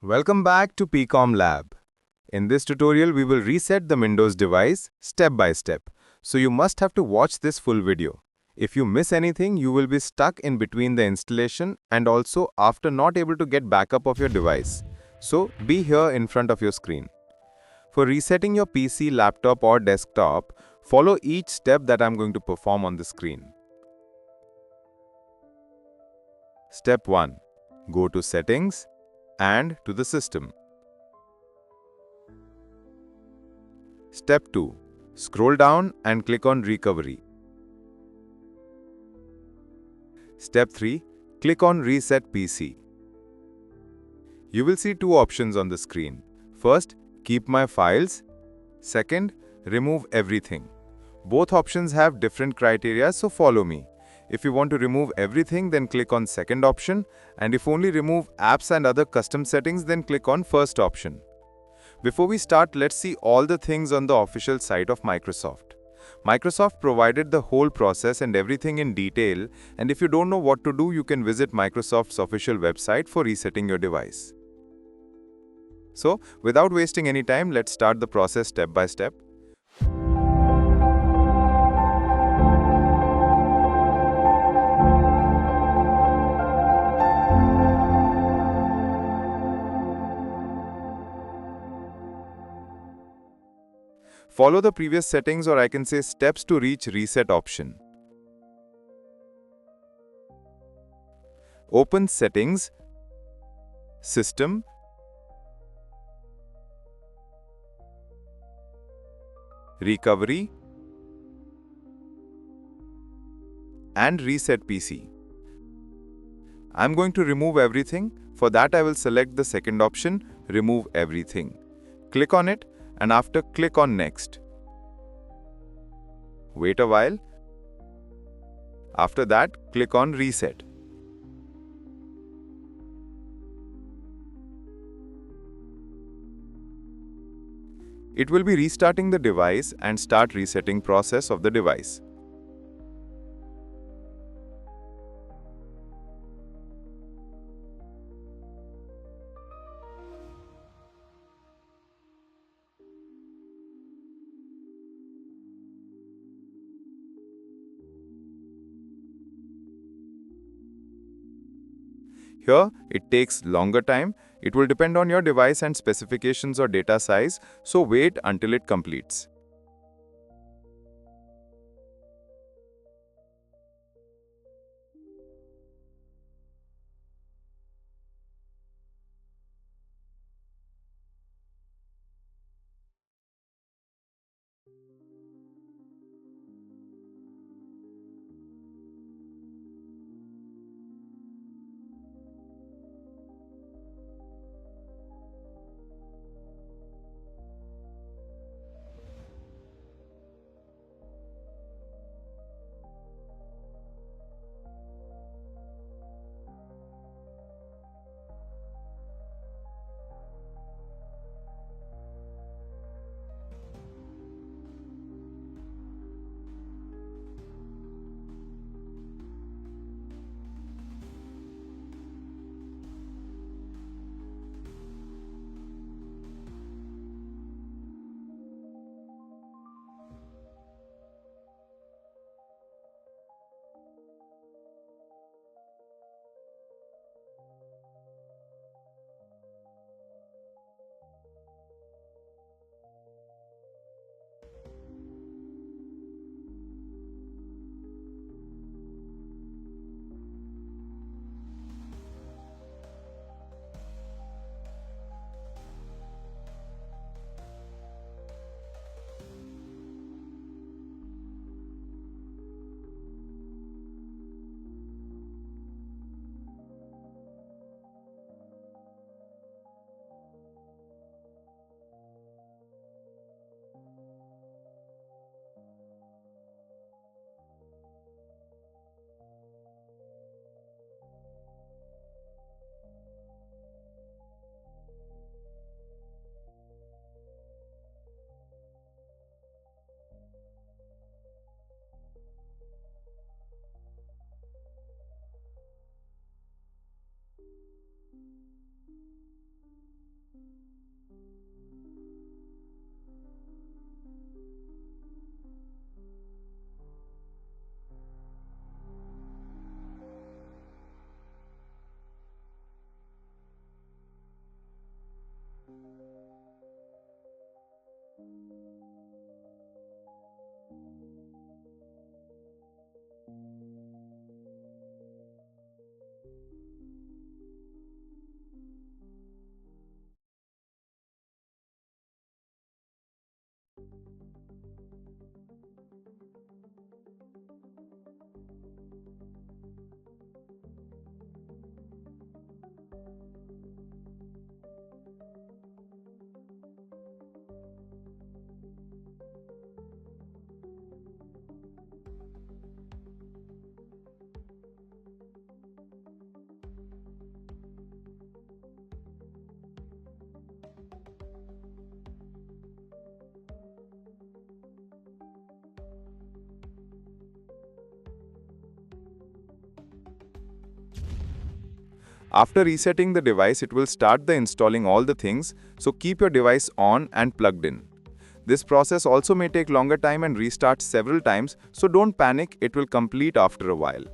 Welcome back to PcomLap. In this tutorial, we will reset the Windows device step by step. So you must have to watch this full video. If you miss anything, you will be stuck in between the installation and also after not able to get backup of your device. So be here in front of your screen. For resetting your PC, laptop or desktop, follow each step that I'm going to perform on the screen. Step 1. Go to Settings and to the System. Step 2. Scroll down and click on Recovery. Step 3. Click on Reset PC. You will see two options on the screen. First, Keep My Files. Second, Remove Everything. Both options have different criteria, so follow me. If you want to remove everything, then click on second option, and if only remove apps and other custom settings, then click on first option. Before we start, let's see all the things on the official site of Microsoft. Microsoft provided the whole process and everything in detail, and if you don't know what to do, you can visit Microsoft's official website for resetting your device. So, without wasting any time, let's start the process step by step. Follow the previous settings, or I can say steps to reach reset option. Open Settings, System, Recovery, and Reset PC. I'm going to remove everything. For that, I will select the second option, Remove Everything. Click on it, and after click on Next. Wait a while. After that, click on Reset. It will be restarting the device and start resetting process of the device. Here, it takes longer time. It will depend on your device and specifications or data size, so wait until it completes. After resetting the device, it will start the installing all the things, so keep your device on and plugged in. This process also may take longer time and restart several times, so don't panic, it will complete after a while.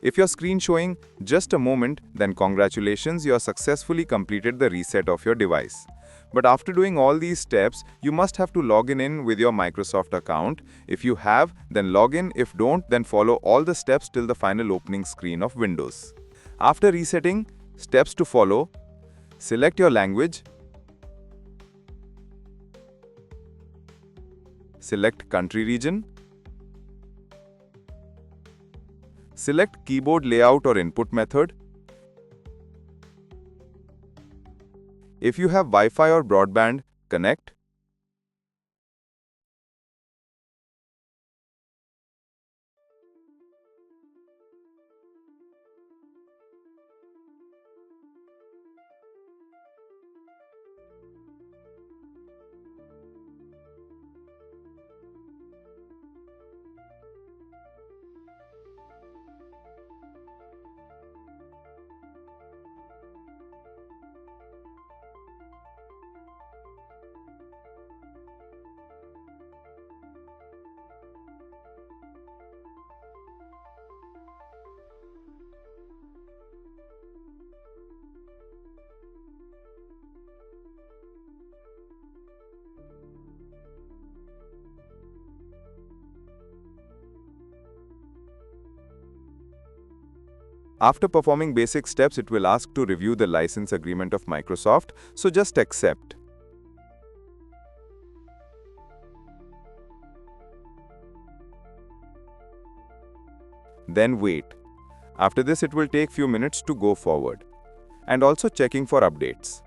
If your screen showing just a moment, then congratulations, you have successfully completed the reset of your device. But after doing all these steps, you must have to log in with your Microsoft account. If you have, then log in. If don't, then follow all the steps till the final opening screen of Windows. After resetting, steps to follow: select your language, select country region, select keyboard layout or input method. If you have Wi-Fi or broadband, connect. After performing basic steps, it will ask to review the license agreement of Microsoft, so just accept. Then wait. After this, it will take few minutes to go forward. And also checking for updates.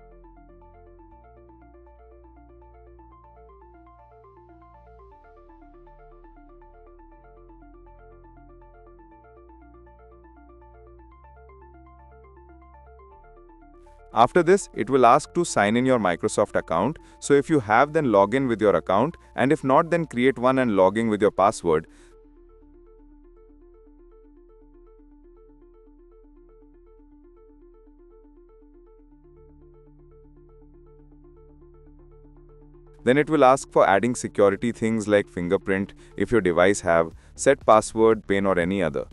After this, it will ask to sign in your Microsoft account. So if you have, then log in with your account, and if not, then create one and log in with your password. Then it will ask for adding security things like fingerprint if your device have, set password, PIN or any other.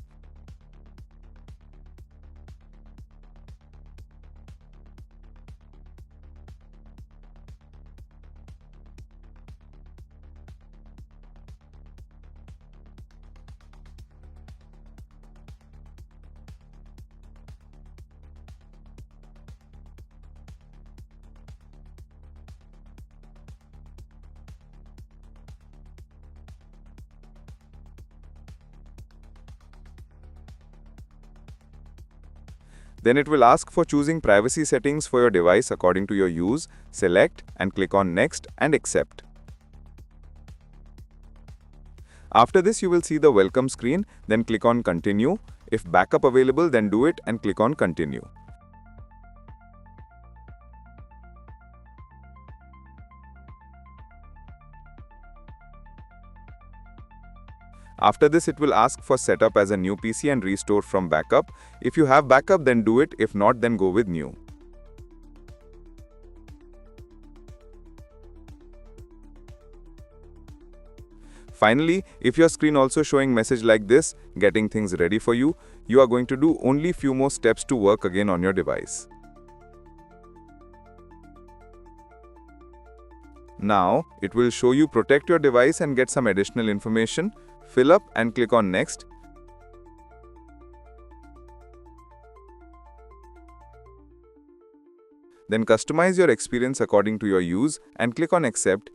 Then it will ask for choosing privacy settings for your device according to your use. Select and click on Next and Accept. After this, you will see the welcome screen, then click on Continue. If backup available, then do it and click on Continue. After this, it will ask for setup as a new PC and restore from backup. If you have backup, then do it. If not, then go with new. Finally, if your screen also showing message like this, getting things ready for you, you are going to do only few more steps to work again on your device. Now, it will show you protect your device and get some additional information. Fill up and click on Next. Then customize your experience according to your use and click on Accept.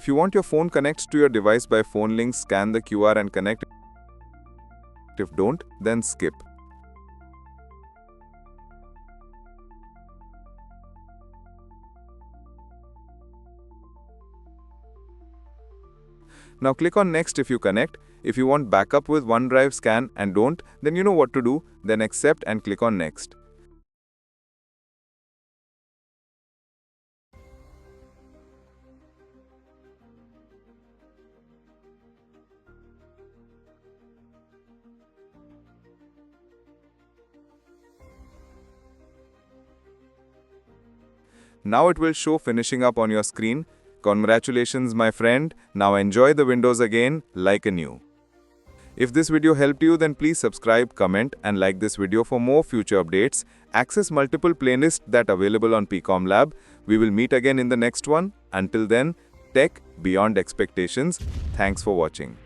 If you want your phone connects to your device by phone link, scan the QR and connect. If don't, then skip. Now click on next if you connect. If you want backup with OneDrive, scan and don't, then you know what to do. Then accept and click on next. Now it will show finishing up on your screen. Congratulations, my friend. Now enjoy the Windows again like a new. If this video helped you, then please subscribe, comment and like this video for more future updates. Access multiple playlists that are available on PcomLap. We will meet again in the next one. Until then, tech beyond expectations. Thanks for watching.